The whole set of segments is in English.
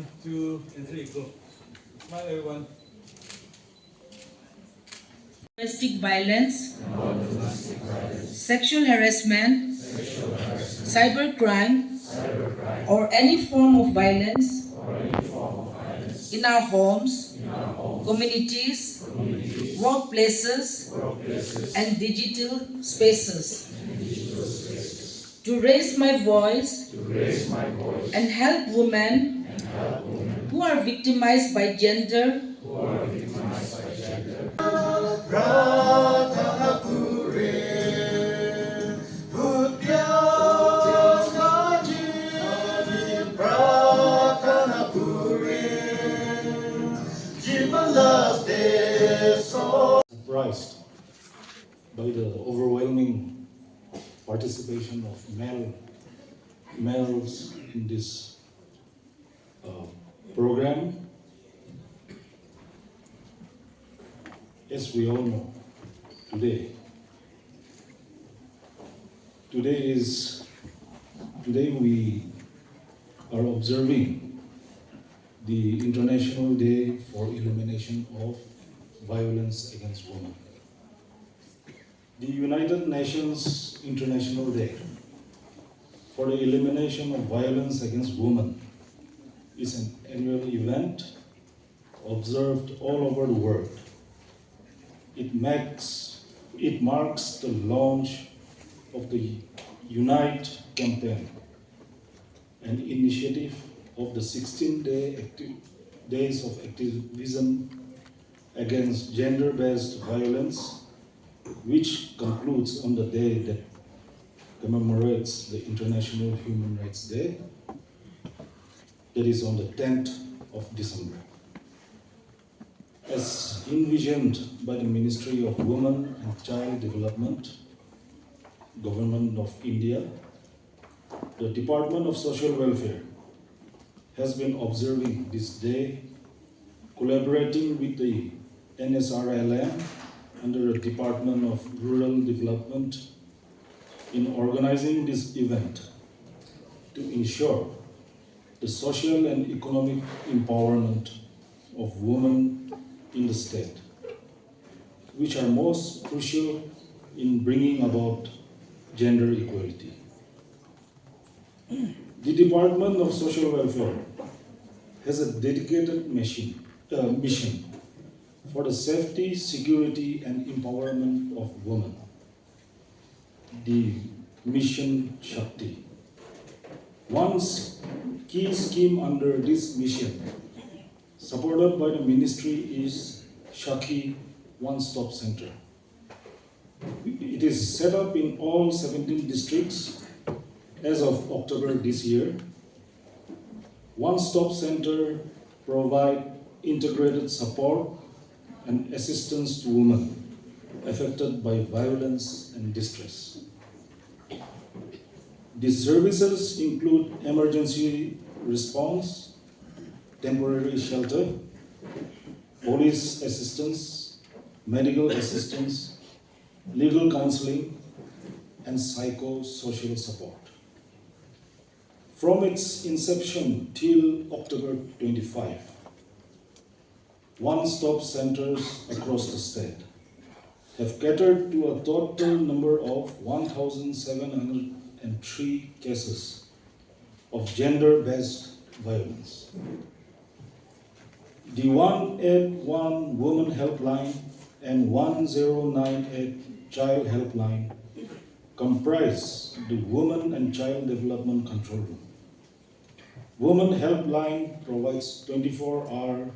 1, 2, and 3, go. Smile, everyone. Domestic violence, sexual harassment, cybercrime, or any form of violence in our homes, communities, workplaces, and digital spaces. To raise my voice and help women who are victimized by gender surprised by the overwhelming participation of males in this program. As we all know, today we are observing the International Day for Elimination of Violence Against Women. The United Nations International Day for the Elimination of Violence Against Women is an annual event observed all over the world. It marks the launch of the Unite campaign, an initiative of the 16 days of activism against gender-based violence, which concludes on the day that commemorates the International Human Rights Day, that is on the 10th of December. As envisioned by the Ministry of Women and Child Development, Government of India, the Department of Social Welfare has been observing this day, collaborating with the NSRLM under the Department of Rural Development in organizing this event to ensure the social and economic empowerment of women in the state, which are most crucial in bringing about gender equality. The Department of Social Welfare has a dedicated mission for the safety, security, and empowerment of women, the Mission Shakti. One key scheme under this mission, supported by the ministry, is Shakti One-Stop Center. It is set up in all 17 districts as of October this year. One-Stop Center provides integrated support and assistance to women affected by violence and distress. These services include emergency response, temporary shelter, police assistance, medical assistance, legal counseling, and psychosocial support. From its inception till October 25, one-stop centers across the state have catered to a total number of 1,703 cases of gender-based violence. The 181 Women Helpline and 1098 Child Helpline comprise the Women and Child Development Control Room. Women Helpline provides 24-hour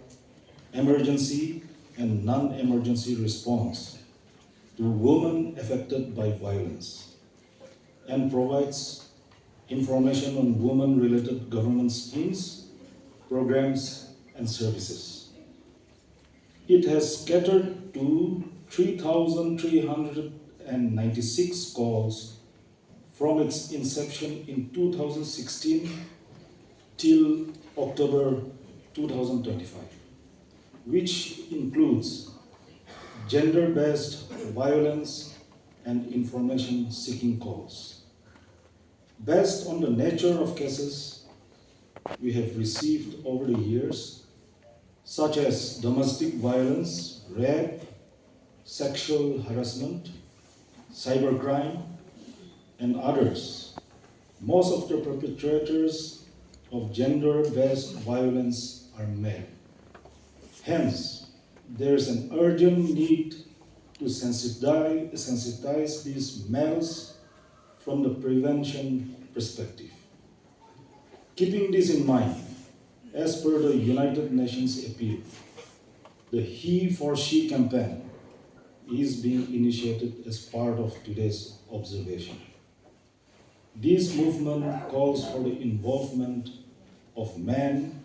emergency and non-emergency response to women affected by violence and provides information on women-related government schemes, programs, and services. It has catered to 3,396 calls from its inception in 2016 till October 2025, which includes gender-based violence and information-seeking calls. Based on the nature of cases, we have received over the years, such as domestic violence, rape, sexual harassment, cybercrime, and others. Most of the perpetrators of gender-based violence are male. Hence, there is an urgent need to sensitize these males from the prevention perspective. Keeping this in mind, as per the United Nations appeal, the HeForShe campaign is being initiated as part of today's observation. This movement calls for the involvement of men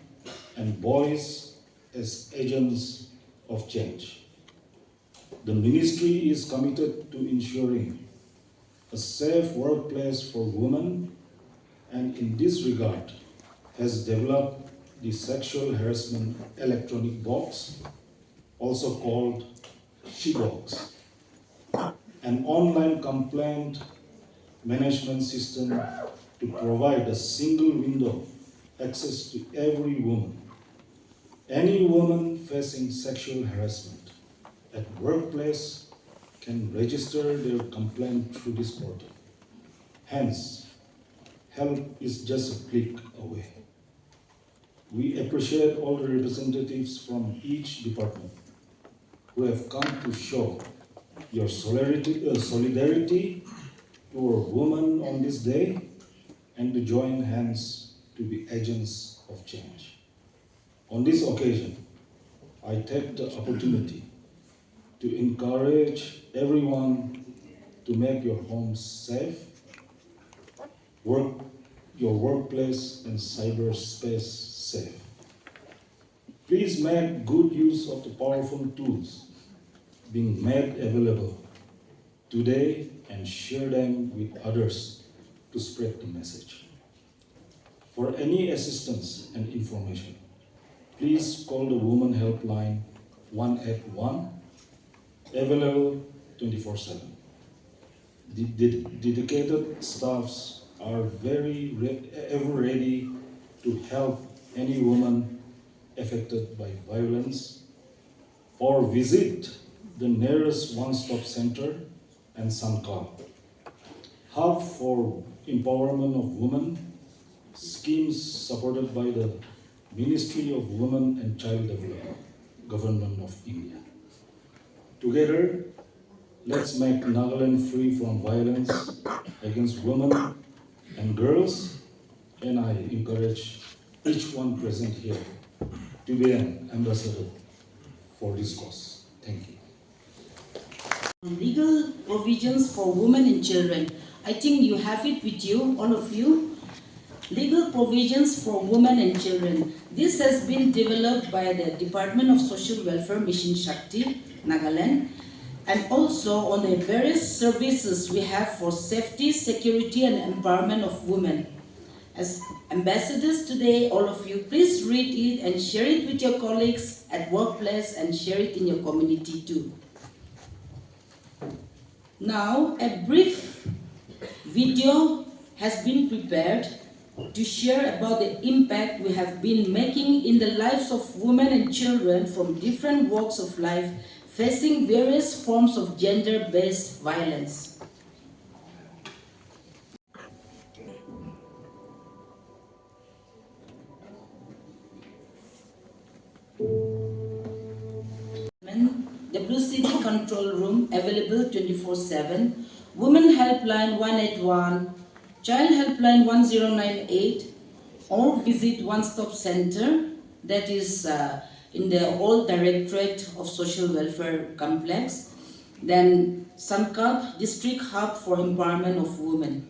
and boys as agents of change. The ministry is committed to ensuring a safe workplace for women, and in this regard has developed the Sexual Harassment Electronic Box, also called SHE-Box, an online complaint management system to provide a single window access to every woman. Any woman facing sexual harassment at workplace can register their complaint through this portal. Hence, help is just a click away. We appreciate all the representatives from each department who have come to show your solidarity toward women on this day and to join hands to be agents of change. On this occasion, I take the opportunity to encourage everyone to make your homes safe, your workplace and cyberspace safe. Please make good use of the powerful tools being made available today and share them with others to spread the message. For any assistance and information, please call the Women Helpline 181, available 24/7. The dedicated staffs are ever ready to help any woman affected by violence or visit the nearest one-stop center and Sankal. Hub for Empowerment of Women, schemes supported by the Ministry of Women and Child Development, Government of India. Together, let's make Nagaland free from violence against women and girls, and I encourage each one present here to be an ambassador for this cause. Thank you. Legal provisions for women and children. I think you have it with you, all of you. Legal provisions for women and children. This has been developed by the Department of Social Welfare, Mission Shakti, Nagaland, and also on the various services we have for safety, security, and empowerment of women. As ambassadors today, all of you, please read it and share it with your colleagues at workplace and share it in your community too. Now, a brief video has been prepared to share about the impact we have been making in the lives of women and children from different walks of life facing various forms of gender-based violence. WCD control room available 24/7, Women Helpline 181, Child Helpline 1098, or visit One Stop Center, that is in the old Directorate of Social Welfare complex, then Sankap District Hub for Empowerment of Women.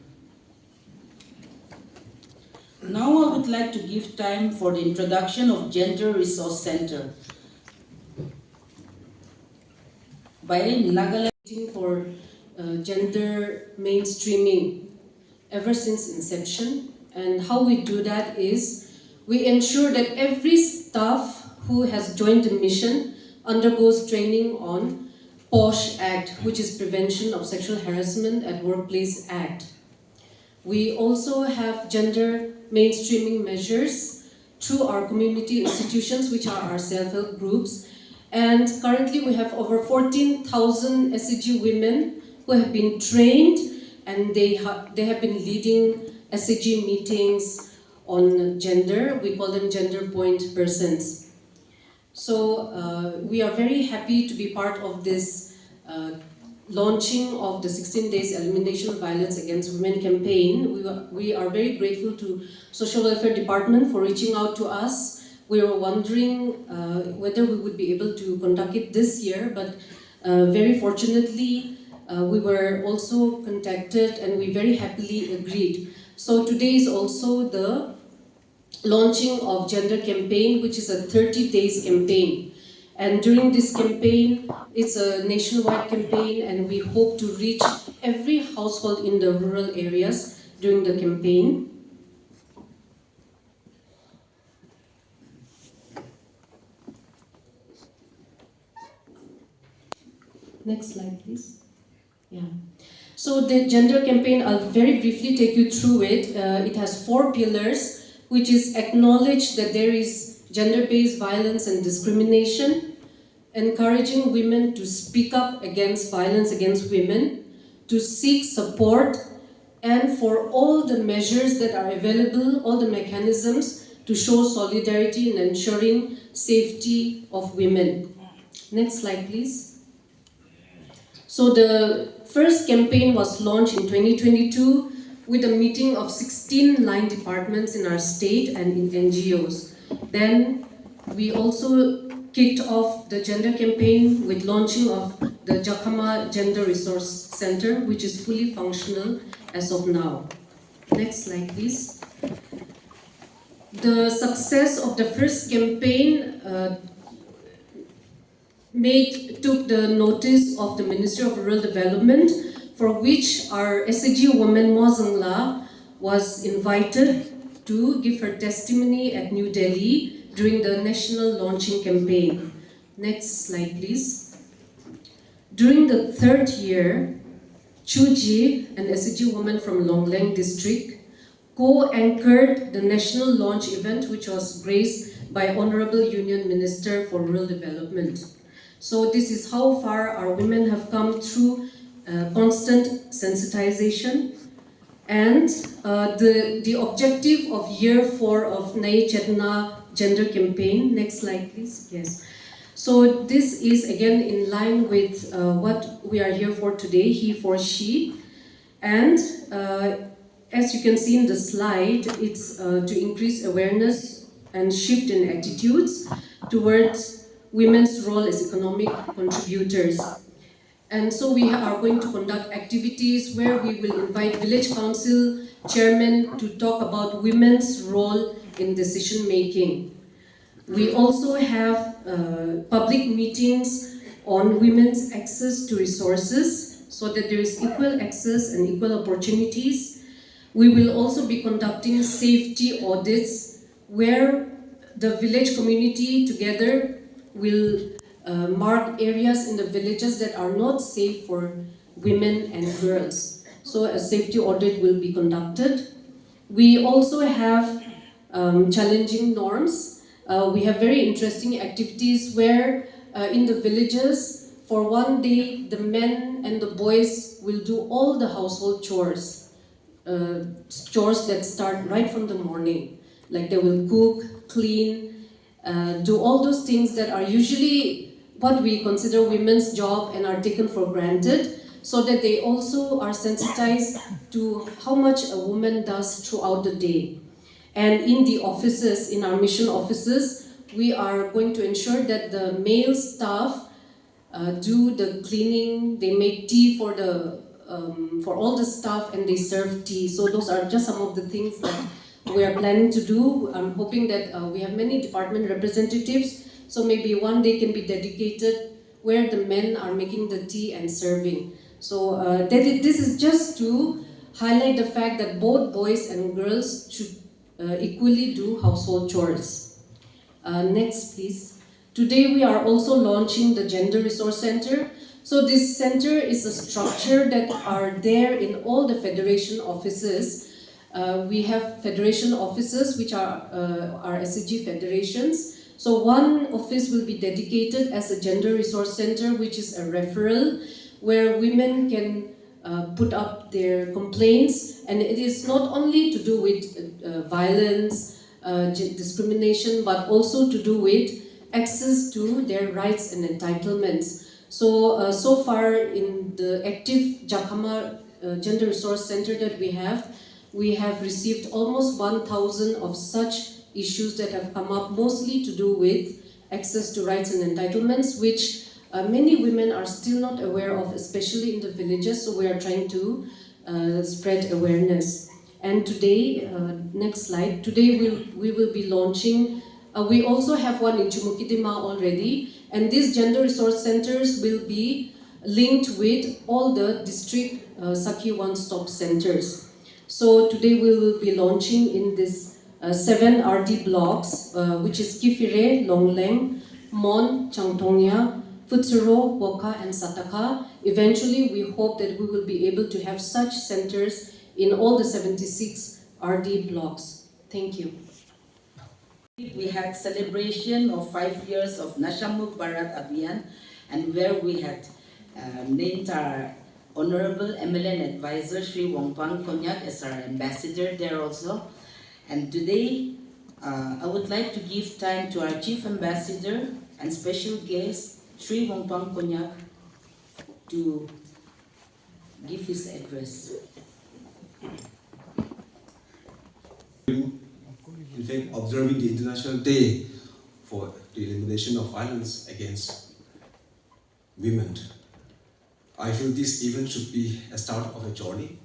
Now I would like to give time for the introduction of Gender Resource Center by Nagaland. For gender mainstreaming ever since inception, and how we do that is we ensure that every staff who has joined the mission undergoes training on HeForShe Act, which is Prevention of Sexual Harassment at Workplace Act. We also have gender mainstreaming measures through our community institutions, which are our self-help groups. And currently we have over 14,000 SHG women who have been trained, and they have been leading SHG meetings on gender. We call them gender point persons. So we are very happy to be part of this launching of the 16 Days Elimination of Violence Against Women campaign. We are very grateful to Social Welfare Department for reaching out to us. We were wondering whether we would be able to conduct it this year, but very fortunately we were also contacted and we very happily agreed. So today is also the launching of Gender Campaign, which is a 30 days campaign. And during this campaign, it's a nationwide campaign, and we hope to reach every household in the rural areas during the campaign. Next slide, please. Yeah. So the gender campaign, I'll very briefly take you through it. It has 4 pillars, which is acknowledge that there is gender-based violence and discrimination, encouraging women to speak up against violence against women, to seek support, and for all the measures that are available, all the mechanisms to show solidarity in ensuring safety of women. Next slide, please. So the first campaign was launched in 2022 with a meeting of 16 line departments in our state and in NGOs. Then we also kicked off the gender campaign with launching of the Jakama Gender Resource Center, which is fully functional as of now. Next slide, please. The success of the first campaign took the notice of the Ministry of Rural Development, for which our SHG woman Mozangla was invited to give her testimony at New Delhi during the national launching campaign. Next slide, please. During the 3rd year, Chuji, an SHG woman from Longlang district, co-anchored the national launch event, which was graced by Honorable Union Minister for Rural Development. So this is how far our women have come through constant sensitization. And the objective of year 4 of Nayi Chetna Gender Campaign, next slide please, yes. So this is again in line with what we are here for today, HeForShe. And as you can see in the slide, it's to increase awareness and shift in attitudes towards women's role as economic contributors. And so we are going to conduct activities where we will invite village council chairmen to talk about women's role in decision making. We also have public meetings on women's access to resources so that there is equal access and equal opportunities. We will also be conducting safety audits where the village community together will mark areas in the villages that are not safe for women and girls. So a safety audit will be conducted. We also have challenging norms. We have very interesting activities where in the villages, for one day, the men and the boys will do all the household chores. Chores that start right from the morning. Like they will cook, clean, do all those things that are usually what we consider women's job and are taken for granted, so that they also are sensitized to how much a woman does throughout the day. And in the offices, in our mission offices, we are going to ensure that the male staff do the cleaning, they make tea for all the staff, and they serve tea. So those are just some of the things that we are planning to do. I'm hoping that we have many department representatives, so maybe one day can be dedicated where the men are making the tea and serving. So this is just to highlight the fact that both boys and girls should equally do household chores. Next, please. Today we are also launching the Gender Resource Center. So this center is a structure that are there in all the federation offices. We have federation offices, which are our SCG federations. So one office will be dedicated as a gender resource center, which is a referral where women can put up their complaints, and it is not only to do with violence, discrimination, but also to do with access to their rights and entitlements. So, so far in the active Jakama Gender Resource Center that we have received almost 1,000 of such issues that have come up, mostly to do with access to rights and entitlements, which many women are still not aware of, especially in the villages, so we are trying to spread awareness. And today, next slide, today we will be launching, we also have one in Chumukidima already, and these gender resource centers will be linked with all the district Sakhi one-stop centers. So today we will be launching in this 7 RD blocks, which is Kifire, Longleng, Mon, Changtongya, Futsuro, Woka, and Sataka. Eventually, we hope that we will be able to have such centers in all the 76 RD blocks. Thank you. We had celebration of 5 years of Nashamuk Bharat Abhiyan, and where we had named our Honorable MLN Advisor Shri Wangpang Konyak as our ambassador there also. And today, I would like to give time to our Chief Ambassador and special guest, Shri Wangpang Konyak, to give his address. In fact, observing the International Day for the Elimination of Violence Against Women, I feel this event should be a start of a journey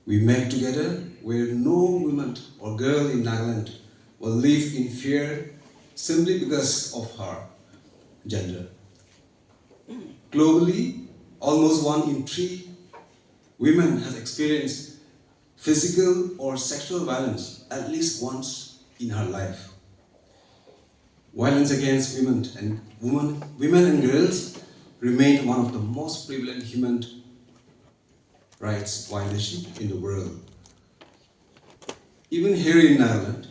we make together, where no woman or girl in Nagaland will live in fear simply because of her gender. Globally, almost 1 in 3 women have experienced physical or sexual violence at least once in her life. Violence against women and girls remain one of the most prevalent human rights violation in the world. Even here in Nagaland,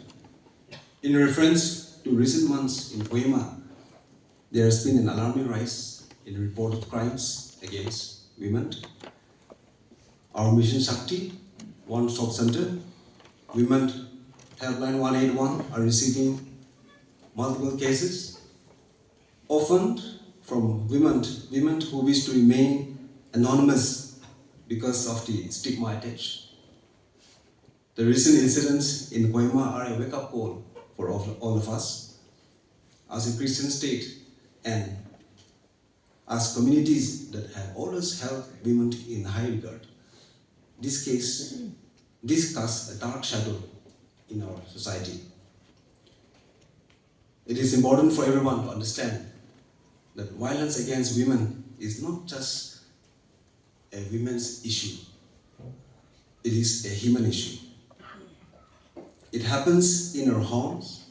in reference to recent months in Kohima, there has been an alarming rise in reported crimes against women. Our Mission Shakti, one-stop center, Women Helpline 181 are receiving multiple cases, often from women who wish to remain anonymous because of the stigma attached. The recent incidents in Kohima are a wake-up call for all of us as a Christian state and as communities that have always held women in high regard. This case casts a dark shadow in our society. It is important for everyone to understand that violence against women is not just a women's issue. It is a human issue. It happens in our homes,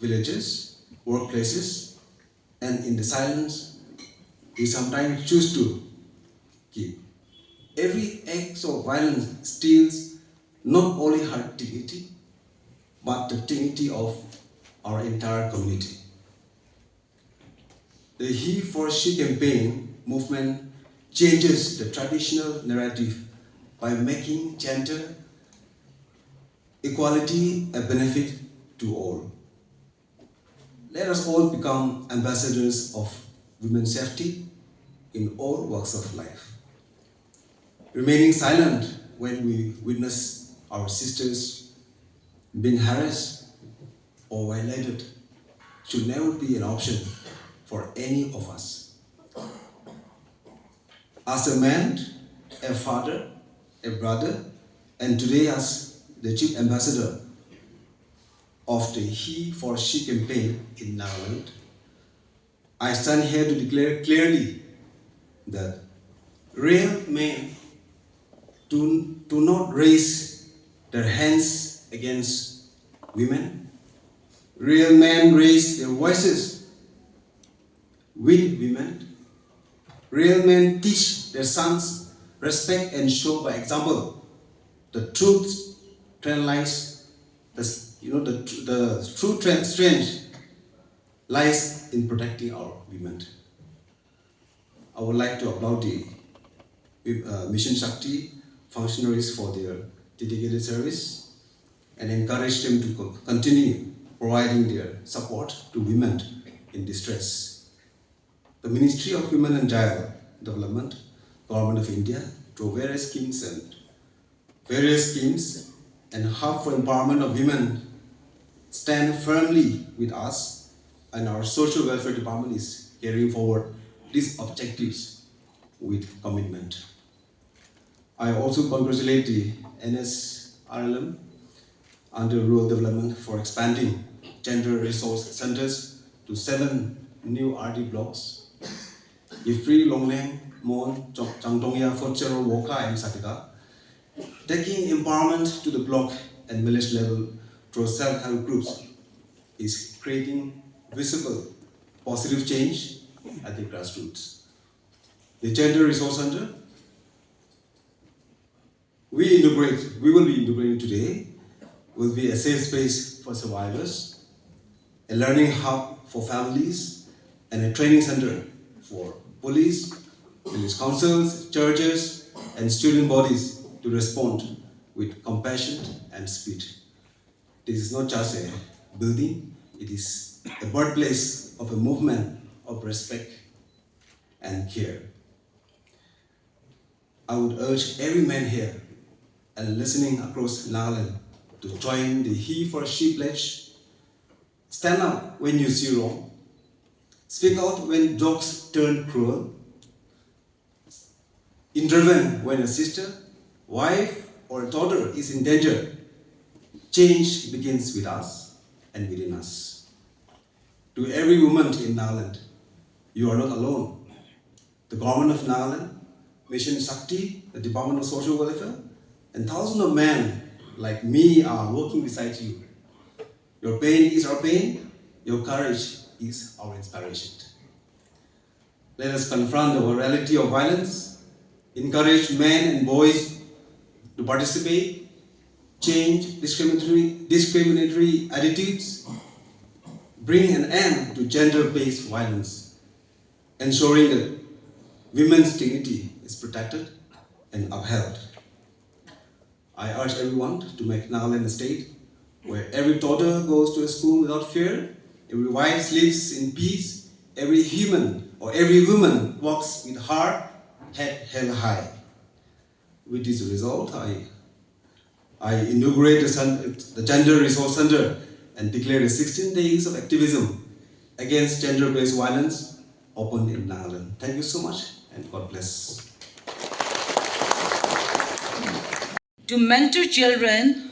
villages, workplaces, and in the silence we sometimes choose to keep. Every act of violence steals not only her dignity, but the dignity of our entire community. The HeForShe campaign movement changes the traditional narrative by making gender equality a benefit to all. Let us all become ambassadors of women's safety in all walks of life. Remaining silent when we witness our sisters being harassed or violated should never be an option for any of us. As a man, a father, a brother, and today as the Chief Ambassador of the HeForShe campaign in Nagaland, I stand here to declare clearly that real men do not raise their hands against women. Real men raise their voices with women. Real men teach their sons respect and show by example the truth trend lies, the true strength lies in protecting our women. I would like to applaud the Mission Shakti functionaries for their dedicated service and encourage them to continue providing their support to women in distress. The Ministry of Women and Child Development, Government of India, through various schemes and Hub for Empowerment of Women stand firmly with us, and our Social Welfare Department is carrying forward these objectives with commitment. I also congratulate the NSRLM under Rural Development for expanding gender resource centers to 7 new RD blocks. Ifri, Longleng, Mon, Changdongya, Fochero, Woka, and Sataka, taking empowerment to the block and village level through self-help groups is creating visible, positive change at the grassroots. The Gender Resource Center we will be integrating today, will be a safe space for survivors, a learning hub for families, and a training center for police, village councils, churches, and student bodies to respond with compassion and speed. This is not just a building, it is a birthplace of a movement of respect and care. I would urge every man here and listening across Nagaland to join the HeForShe pledge. Stand up when you see wrong. Speak out when jokes turn cruel. Intervene when a sister, wife, or a daughter is in danger. Change begins with us and within us. To every woman in Nagaland, you are not alone. The government of Nagaland, Mission Shakti, the Department of Social Welfare, and thousands of men like me are working beside you. Your pain is our pain, your courage is our inspiration. Let us confront the reality of violence, encourage men and boys to participate, change discriminatory attitudes, bring an end to gender-based violence, ensuring that women's dignity is protected and upheld. I urge everyone to make Nagaland a state where every daughter goes to a school without fear, every wife sleeps in peace, every human or every woman walks with heart, head held high. With this result, I inaugurate the Gender Resource Center and declare the 16 days of activism against gender-based violence open in Nagaland. Thank you so much and God bless. To mentor children,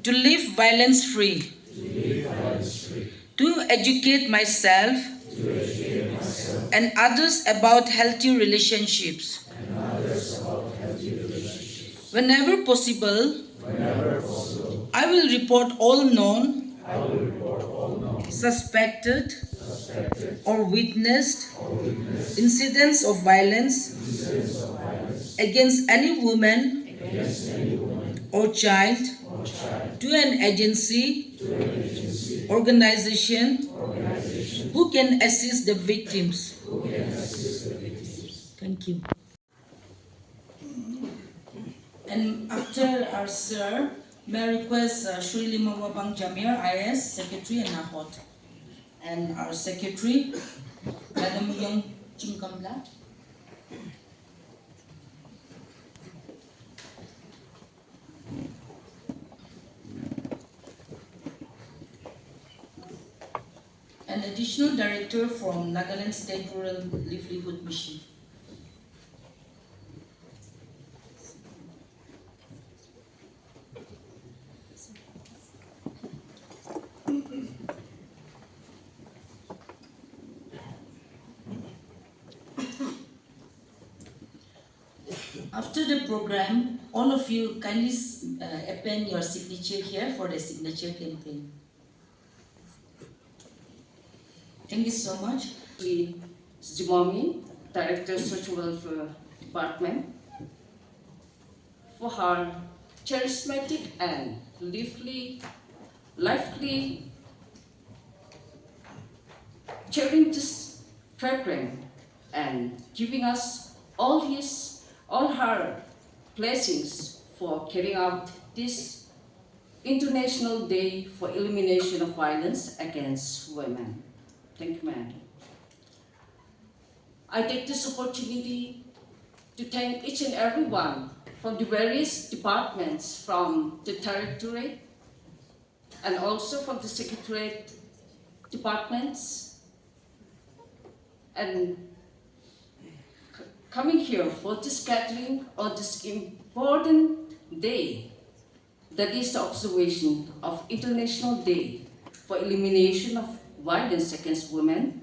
to live violence-free, to educate myself and others about healthy relationships. Whenever possible, I will report all known, suspected, or witnessed incidents of violence against any woman or child to an agency, organization who can assist the victims. Thank you. And after our sir, may I request Shri Limawabang Jamir, IS, Secretary and Nahot. And our Secretary, Madam Young Chingkamla. An additional director from Nagaland State Rural Livelihood Mission. After the program, all of you kindly append your signature here for the signature campaign. Thank you so much. Shri Limawabang, Director of Social Welfare Department, for her charismatic and lively chairing this program and giving us all her blessings for carrying out this International Day for Elimination of Violence Against Women. Thank you, Madam. I take this opportunity to thank each and every one from the various departments from the Directorate and also from the Secretariat departments and coming here for this gathering on this important day, that is the observation of International Day for Elimination of Violence Against Women,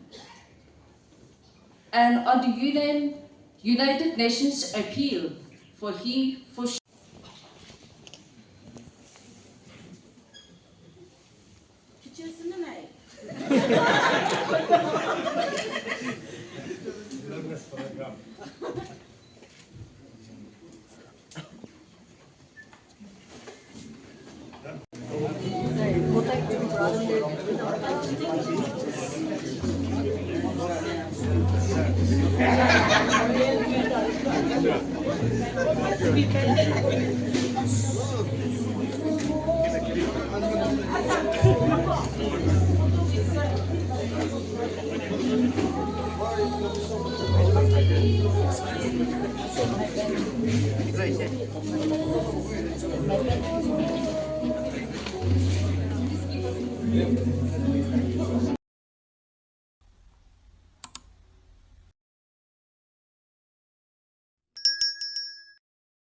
and on the United Nations appeal for HeForShe.